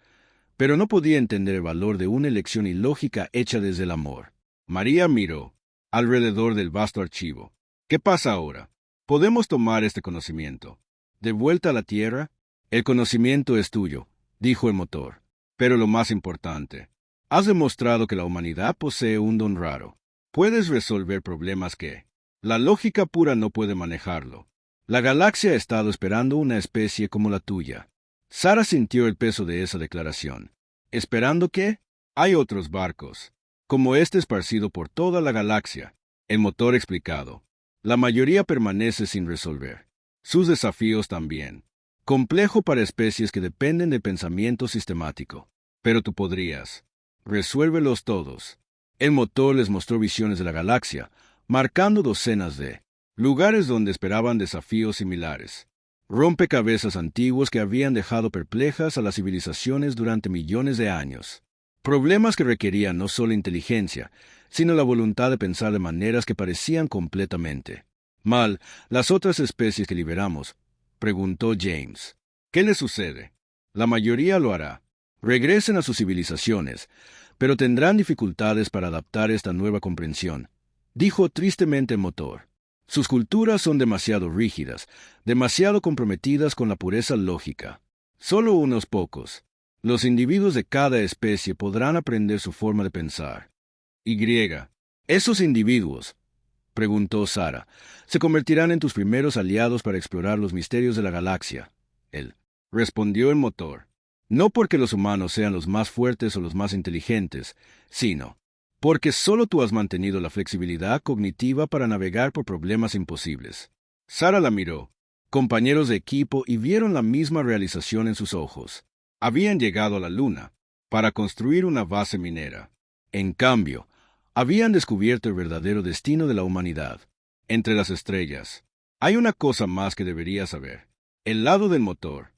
pero no podía entender el valor de una elección ilógica hecha desde el amor. María miró alrededor del vasto archivo. ¿Qué pasa ahora? Podemos tomar este conocimiento. ¿De vuelta a la Tierra? El conocimiento es tuyo, dijo el motor. Pero lo más importante, has demostrado que la humanidad posee un don raro. Puedes resolver problemas que la lógica pura no puede manejarlo. La galaxia ha estado esperando una especie como la tuya. Sara sintió el peso de esa declaración. ¿Esperando qué? Hay otros barcos, como este esparcido por toda la galaxia. El motor explicado. La mayoría permanece sin resolver. Sus desafíos también. Complejo para especies que dependen de pensamiento sistemático. Pero tú podrías. Resuélvelos todos. El motor les mostró visiones de la galaxia, marcando docenas de lugares donde esperaban desafíos similares. Rompecabezas antiguos que habían dejado perplejas a las civilizaciones durante millones de años. Problemas que requerían no solo inteligencia, sino la voluntad de pensar de maneras que parecían completamente mal. Las otras especies que liberamos, preguntó James. ¿Qué les sucede? La mayoría lo hará. Regresen a sus civilizaciones, pero tendrán dificultades para adaptar esta nueva comprensión, dijo tristemente el motor. Sus culturas son demasiado rígidas, demasiado comprometidas con la pureza lógica. Solo unos pocos, los individuos de cada especie, podrán aprender su forma de pensar. Y, ¿esos individuos, preguntó Sara, se convertirán en tus primeros aliados para explorar los misterios de la galaxia? El respondió el motor. No porque los humanos sean los más fuertes o los más inteligentes, sino porque solo tú has mantenido la flexibilidad cognitiva para navegar por problemas imposibles. Sara la miró, compañeros de equipo, y vieron la misma realización en sus ojos. Habían llegado a la Luna para construir una base minera. En cambio, habían descubierto el verdadero destino de la humanidad. Entre las estrellas. Hay una cosa más que deberías saber. El lado del motor.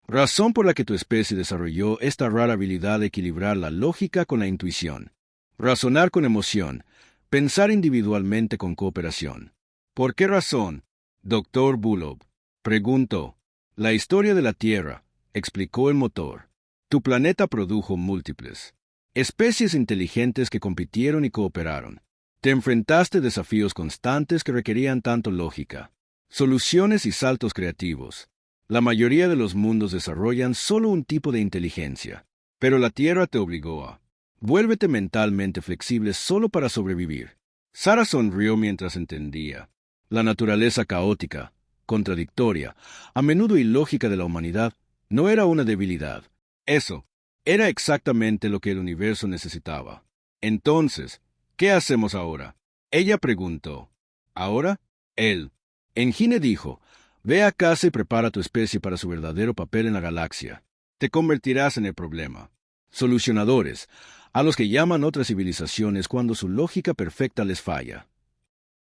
Razón por la que tu especie desarrolló esta rara habilidad de equilibrar la lógica con la intuición. Razonar con emoción. Pensar individualmente con cooperación. ¿Por qué razón, Dr. Bullock? Preguntó. La historia de la Tierra, explicó el motor. Tu planeta produjo múltiples especies inteligentes que compitieron y cooperaron. Te enfrentaste a desafíos constantes que requerían tanto lógica, soluciones y saltos creativos. La mayoría de los mundos desarrollan solo un tipo de inteligencia, pero la Tierra te obligó a vuélvete mentalmente flexible solo para sobrevivir. Sara sonrió mientras entendía. La naturaleza caótica, contradictoria, a menudo ilógica de la humanidad, no era una debilidad. Eso era exactamente lo que el universo necesitaba. Entonces, ¿qué hacemos ahora? Ella preguntó. ¿Ahora? Engine dijo, ve a casa y prepara tu especie para su verdadero papel en la galaxia. Te convertirás en el problema. Solucionadores, a los que llaman otras civilizaciones cuando su lógica perfecta les falla.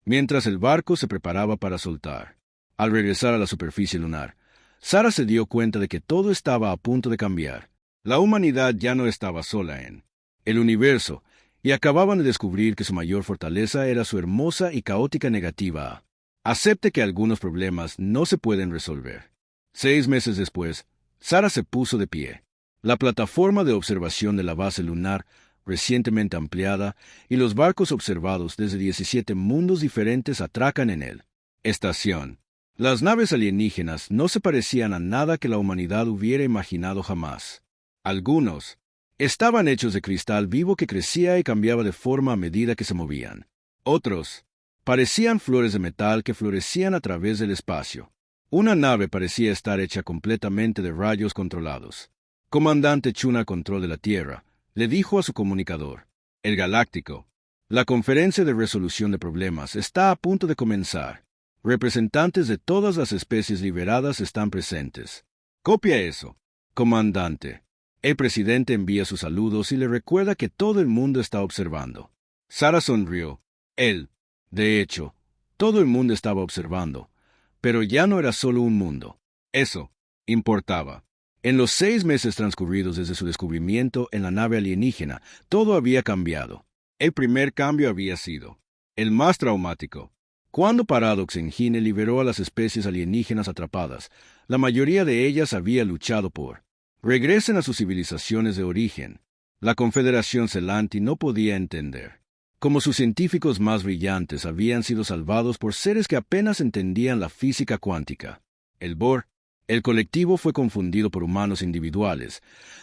Mientras el barco se preparaba para soltar, al regresar a la superficie lunar, Sara se dio cuenta de que todo estaba a punto de cambiar. La humanidad ya no estaba sola en el universo, y acababan de descubrir que su mayor fortaleza era su hermosa y caótica negativa. Acepte que algunos problemas no se pueden resolver. 6 meses después, Sara se puso de pie. La plataforma de observación de la base lunar, recientemente ampliada, y los barcos observados desde 17 mundos diferentes atracan en él. Estación. Las naves alienígenas no se parecían a nada que la humanidad hubiera imaginado jamás. Algunos estaban hechos de cristal vivo que crecía y cambiaba de forma a medida que se movían. Otros parecían flores de metal que florecían a través del espacio. Una nave parecía estar hecha completamente de rayos controlados. Comandante Chun, al control de la Tierra, le dijo a su comunicador, el Galáctico, la conferencia de resolución de problemas está a punto de comenzar. Representantes de todas las especies liberadas están presentes. Copia eso, comandante. El presidente envía sus saludos y le recuerda que todo el mundo está observando. Sara sonrió. De hecho, todo el mundo estaba observando, pero ya no era solo un mundo. Eso importaba. En los 6 meses transcurridos desde su descubrimiento en la nave alienígena, todo había cambiado. El primer cambio había sido el más traumático. Cuando Paradox Engine liberó a las especies alienígenas atrapadas, la mayoría de ellas había luchado por regresen a sus civilizaciones de origen. La Confederación Celanti no podía entender cómo sus científicos más brillantes habían sido salvados por seres que apenas entendían la física cuántica. El colectivo fue confundido por humanos individuales,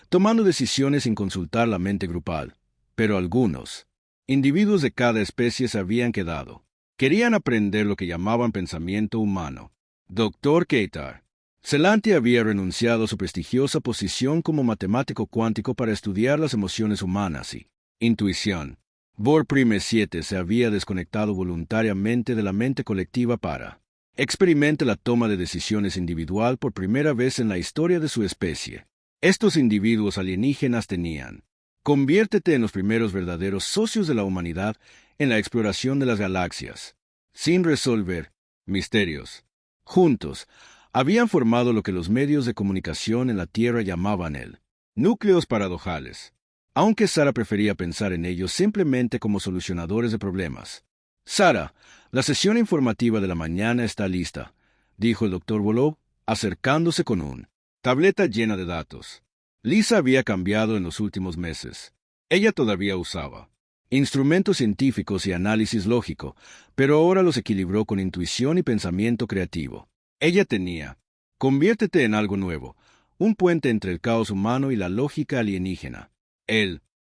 tomando decisiones sin consultar la mente grupal. Pero algunos individuos de cada especie se habían quedado. Querían aprender lo que llamaban pensamiento humano. Dr. Keitar. Celanti había renunciado a su prestigiosa posición como matemático cuántico para estudiar las emociones humanas y intuición. Vor Prime 7 se había desconectado voluntariamente de la mente colectiva para experimente la toma de decisiones individual por primera vez en la historia de su especie. Estos individuos alienígenas tenían conviértete en los primeros verdaderos socios de la humanidad en la exploración de las galaxias. Sin resolver misterios. Juntos, habían formado lo que los medios de comunicación en la Tierra llamaban el núcleos paradojales, aunque Sara prefería pensar en ellos simplemente como solucionadores de problemas. Sara, la sesión informativa de la mañana está lista, dijo el Dr. Bullock, acercándose con una tableta llena de datos. Lisa había cambiado en los últimos meses. Ella todavía usaba instrumentos científicos y análisis lógico, pero ahora los equilibró con intuición y pensamiento creativo. Ella tenía, conviértete en algo nuevo, un puente entre el caos humano y la lógica alienígena.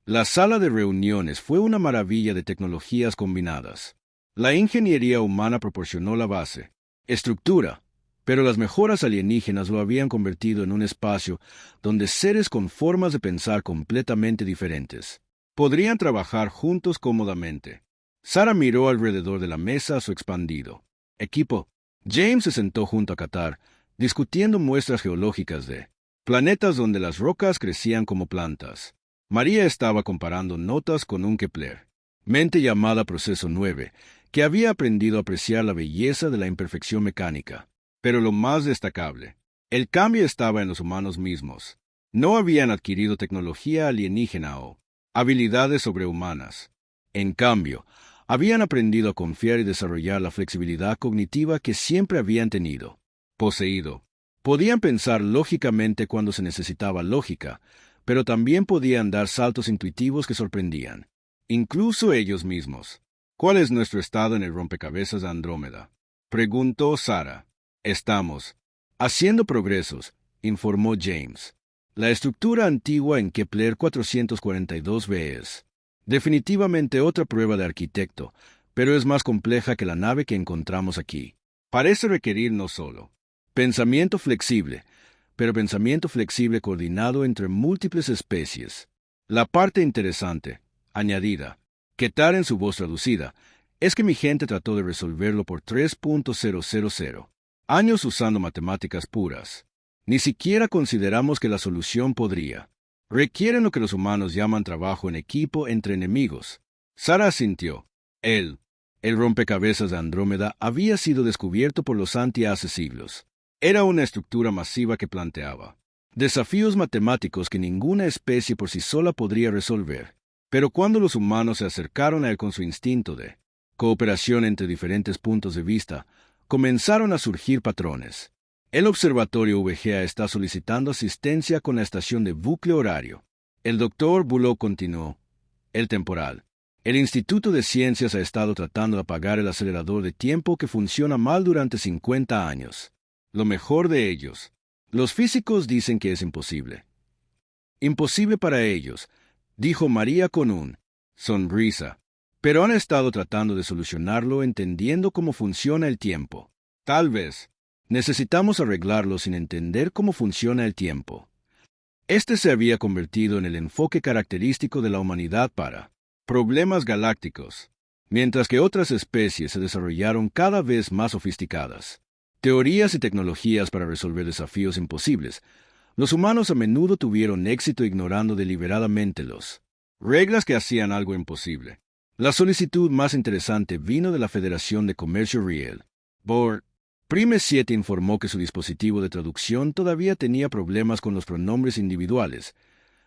La sala de reuniones fue una maravilla de tecnologías combinadas. La ingeniería humana proporcionó la base, estructura, Pero las mejoras alienígenas lo habían convertido en un espacio donde seres con formas de pensar completamente diferentes podrían trabajar juntos cómodamente. Sara miró alrededor de la mesa a su expandido equipo. James se sentó junto a Qatar, discutiendo muestras geológicas de planetas donde las rocas crecían como plantas. María estaba comparando notas con un Kepler, mente llamada Proceso 9, que había aprendido a apreciar la belleza de la imperfección mecánica. Pero lo más destacable, el cambio estaba en los humanos mismos. No habían adquirido tecnología alienígena o habilidades sobrehumanas. En cambio, habían aprendido a confiar y desarrollar la flexibilidad cognitiva que siempre habían tenido. Poseído. Podían pensar lógicamente cuando se necesitaba lógica, pero también podían dar saltos intuitivos que sorprendían, incluso ellos mismos. ¿Cuál es nuestro estado en el rompecabezas de Andrómeda?, preguntó Sara. Estamos haciendo progresos, informó James. La estructura antigua en Kepler 442b es definitivamente otra prueba de arquitecto, pero es más compleja que la nave que encontramos aquí. Parece requerir no solo pensamiento flexible, pero pensamiento flexible coordinado entre múltiples especies. La parte interesante, añadida, Ketar en su voz traducida, es que mi gente trató de resolverlo por 3.000 años usando matemáticas puras. Ni siquiera consideramos que la solución podría. Requieren lo que los humanos llaman trabajo en equipo entre enemigos. Sara asintió. El rompecabezas de Andrómeda había sido descubierto por los Anti hace siglos. Era una estructura masiva que planteaba desafíos matemáticos que ninguna especie por sí sola podría resolver. Pero cuando los humanos se acercaron a él con su instinto de cooperación entre diferentes puntos de vista, comenzaron a surgir patrones. El observatorio VGA está solicitando asistencia con la estación de bucle horario. El doctor Bullock continuó. El temporal. El Instituto de Ciencias ha estado tratando de apagar el acelerador de tiempo que funciona mal durante 50 años. Lo mejor de ellos. Los físicos dicen que es imposible. Imposible para ellos, dijo María con un sonrisa. Pero han estado tratando de solucionarlo entendiendo cómo funciona el tiempo. Tal vez necesitamos arreglarlo sin entender cómo funciona el tiempo. Este se había convertido en el enfoque característico de la humanidad para problemas galácticos, mientras que otras especies se desarrollaron cada vez más sofisticadas. Teorías y tecnologías para resolver desafíos imposibles. Los humanos a menudo tuvieron éxito ignorando deliberadamente las reglas que hacían algo imposible. La solicitud más interesante vino de la Federación de Comercio Real. Board. Prime 7 informó que su dispositivo de traducción todavía tenía problemas con los pronombres individuales,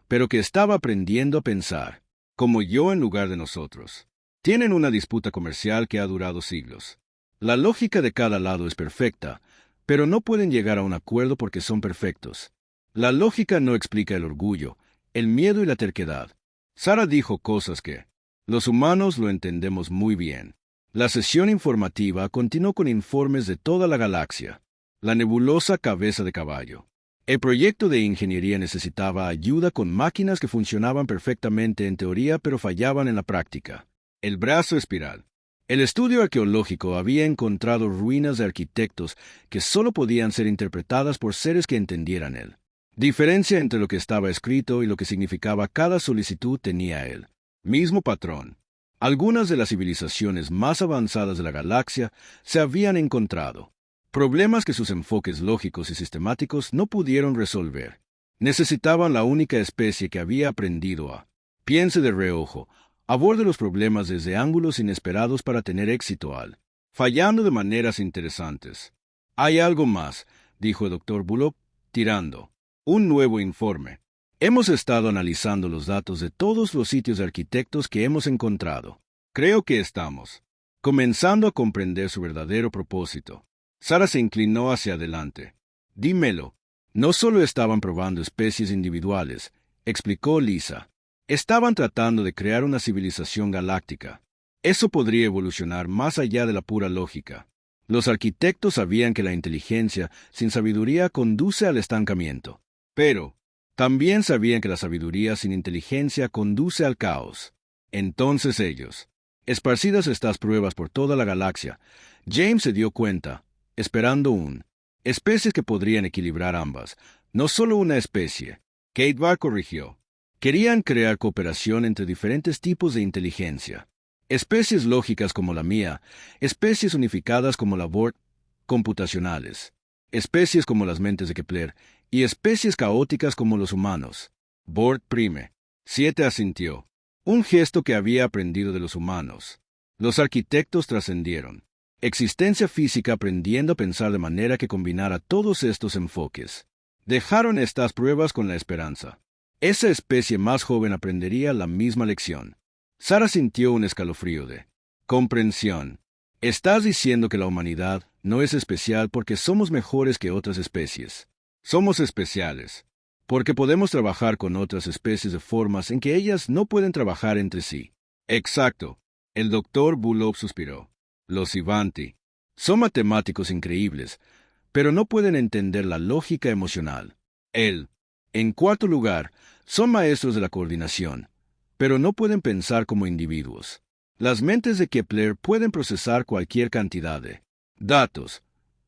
pero que estaba aprendiendo a pensar, como yo en lugar de nosotros. Tienen una disputa comercial que ha durado siglos. La lógica de cada lado es perfecta, pero no pueden llegar a un acuerdo porque son perfectos. La lógica no explica el orgullo, el miedo y la terquedad. Sara dijo cosas que los humanos lo entendemos muy bien. La sesión informativa continuó con informes de toda la galaxia. La nebulosa cabeza de caballo. El proyecto de ingeniería necesitaba ayuda con máquinas que funcionaban perfectamente en teoría pero fallaban en la práctica. El brazo espiral. El estudio arqueológico había encontrado ruinas de arquitectos que solo podían ser interpretadas por seres que entendieran él. Diferencia entre lo que estaba escrito y lo que significaba cada solicitud tenía él. Mismo patrón. Algunas de las civilizaciones más avanzadas de la galaxia se habían encontrado problemas que sus enfoques lógicos y sistemáticos no pudieron resolver. Necesitaban la única especie que había aprendido a piense de reojo, aborde los problemas desde ángulos inesperados para tener éxito fallando de maneras interesantes. Hay algo más, dijo el doctor Bullock, tirando un nuevo informe. Hemos estado analizando los datos de todos los sitios de arquitectos que hemos encontrado. Creo que estamos comenzando a comprender su verdadero propósito. Sara se inclinó hacia adelante. Dímelo. No solo estaban probando especies individuales, explicó Lisa. Estaban tratando de crear una civilización galáctica. Eso podría evolucionar más allá de la pura lógica. Los arquitectos sabían que la inteligencia sin sabiduría conduce al estancamiento. Pero también sabían que la sabiduría sin inteligencia conduce al caos. Entonces ellos, esparcidas estas pruebas por toda la galaxia, James se dio cuenta, esperando un Especies que podrían equilibrar ambas, no solo una especie. Kate corrigió. Querían crear cooperación entre diferentes tipos de inteligencia. Especies lógicas como la mía, especies unificadas como la Borg, computacionales, especies como las mentes de Kepler, y especies caóticas como los humanos. Borg prime. 7 asintió. Un gesto que había aprendido de los humanos. Los arquitectos trascendieron. Existencia física aprendiendo a pensar de manera que combinara todos estos enfoques. Dejaron estas pruebas con la esperanza. Esa especie más joven aprendería la misma lección. Sara sintió un escalofrío de comprensión. Estás diciendo que la humanidad no es especial porque somos mejores que otras especies. Somos especiales porque podemos trabajar con otras especies de formas en que ellas no pueden trabajar entre sí. Exacto. El doctor Bullock suspiró. Los Ivanti son matemáticos increíbles, pero no pueden entender la lógica emocional. En cuarto lugar, son maestros de la coordinación, pero no pueden pensar como individuos. Las mentes de Kepler pueden procesar cualquier cantidad de datos,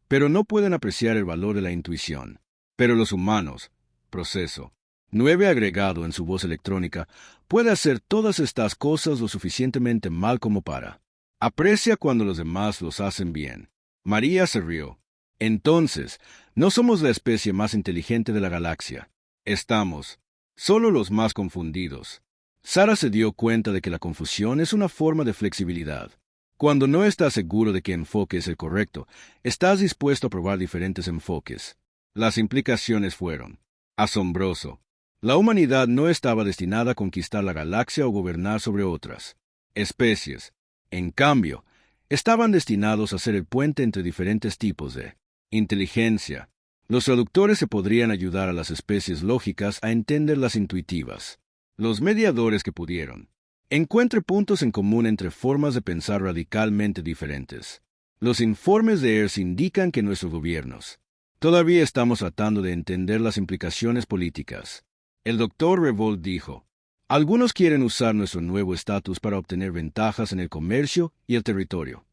pero no pueden apreciar el valor de la intuición. Pero los humanos, proceso 9 agregado en su voz electrónica, puede hacer todas estas cosas lo suficientemente mal como para. Aprecia cuando los demás los hacen bien. María se rió. Entonces, no somos la especie más inteligente de la galaxia. Estamos solo los más confundidos. Sara se dio cuenta de que la confusión es una forma de flexibilidad. Cuando no estás seguro de qué enfoque es el correcto, estás dispuesto a probar diferentes enfoques. Las implicaciones fueron asombroso. La humanidad no estaba destinada a conquistar la galaxia o gobernar sobre otras especies. En cambio, estaban destinados a ser el puente entre diferentes tipos de inteligencia. Los traductores se podrían ayudar a las especies lógicas a entender las intuitivas. Los mediadores que pudieron. Encuentre puntos en común entre formas de pensar radicalmente diferentes. Los informes de ERS indican que nuestros gobiernos todavía estamos tratando de entender las implicaciones políticas. El doctor Revolt dijo, algunos quieren usar nuestro nuevo estatus para obtener ventajas en el comercio y el territorio.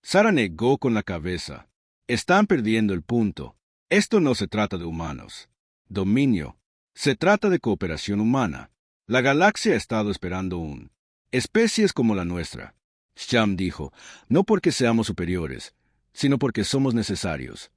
Sara negó con la cabeza. Están perdiendo el punto. Esto no se trata de humanos. Dominio. Se trata de cooperación humana. La galaxia ha estado esperando especies como la nuestra. Sham dijo, no porque seamos superiores, sino porque somos necesarios.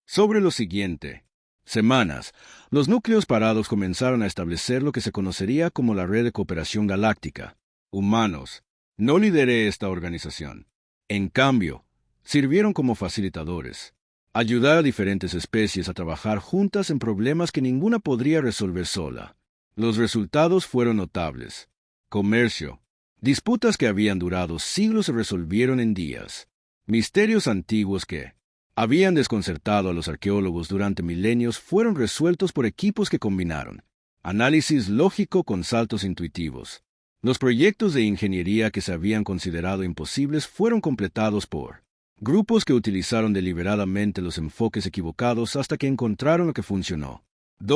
Sobre lo siguiente semanas, los núcleos parados comenzaron a establecer lo que se conocería como la Red de Cooperación Galáctica. Humanos. No lideré esta organización. En cambio, sirvieron como facilitadores. Ayudar a diferentes especies a trabajar juntas en problemas que ninguna podría resolver sola. Los resultados fueron notables. Comercio. Disputas que habían durado siglos se resolvieron en días. Misterios antiguos que habían desconcertado a los arqueólogos durante milenios fueron resueltos por equipos que combinaron análisis lógico con saltos intuitivos. Los proyectos de ingeniería que se habían considerado imposibles fueron completados por grupos que utilizaron deliberadamente los enfoques equivocados hasta que encontraron lo que funcionó.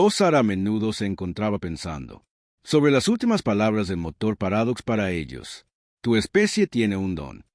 Sara a menudo se encontraba pensando sobre las últimas palabras del motor Paradox para ellos. Tu especie tiene un don.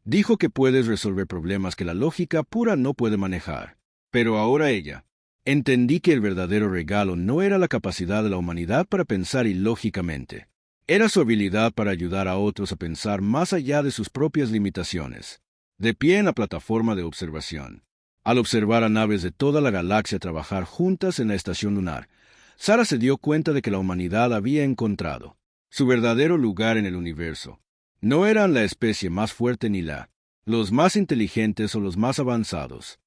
Dijo que puedes resolver problemas que la lógica pura no puede manejar. Pero ahora ella. Entendí que el verdadero regalo no era la capacidad de la humanidad para pensar ilógicamente. Era su habilidad para ayudar a otros a pensar más allá de sus propias limitaciones. De pie en la plataforma de observación. Al observar a naves de toda la galaxia trabajar juntas en la estación lunar, Sara se dio cuenta de que la humanidad había encontrado su verdadero lugar en el universo. No eran la especie más fuerte ni los más inteligentes o los más avanzados.